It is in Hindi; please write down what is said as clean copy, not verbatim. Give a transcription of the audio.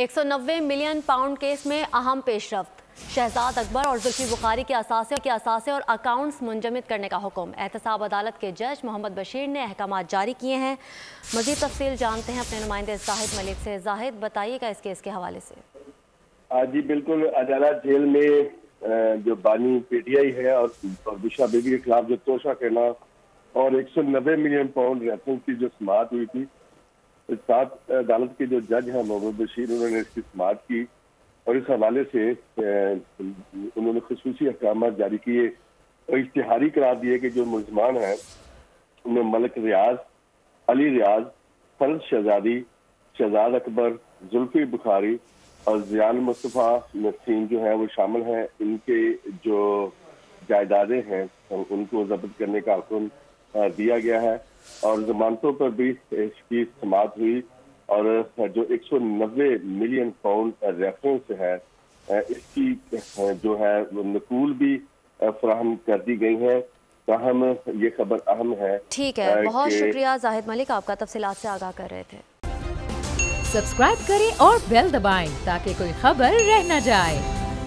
190 मिलियन पाउंड केस में अहम पेशरफ्त। शहजाद अकबर और जुल्फी बुखारी के असासे और अकाउंट्स मुंजमद करने का हुक्म। एहतसाब अदालत के जज मोहम्मद बशीर ने अहकाम जारी किए हैं। मजीद तफसील जानते हैं अपने नुमाइंदे जाहिद मलिक से। जाहिद, बताइएगा इस केस के हवाले से। जी बिल्कुल, अदालत जेल में जो बानी पीटीआई है और बुशरा बीबी के खिलाफ जो तोशा करना और 190 मिलियन पाउंड रेफरेंस की जो समाअत हुई थी, साथ अदालत के जो जज हैं मोहम्मद बशीर, उन्होंने इसकी समाअत की और इस हवाले से उन्होंने खुसूसी अहकाम जारी किए और इश्तिहारी करार दिए कि जो मुलजमान हैं उनमें मलिक रियाज, अली रियाज, फर्ज शहजादी, शहजाद अकबर, जुल्फी बुखारी और जियान मुस्तफ़ा नसीम जो है वो शामिल हैं। इनके जो जायदादें हैं उनको जब्त करने का हुक्म दिया गया है और जमानतों पर भी इसकी समाअत हुई और जो 190 मिलियन पाउंड रेफरेंस है इसकी जो है नकूल भी फराहम कर दी गई है। ताहम ये खबर अहम है। ठीक है, बहुत शुक्रिया जाहिद मलिक, आपका तफसीलात से आगाह कर रहे थे। सब्सक्राइब करें और बेल दबाएं ताकि कोई खबर रह न जाए।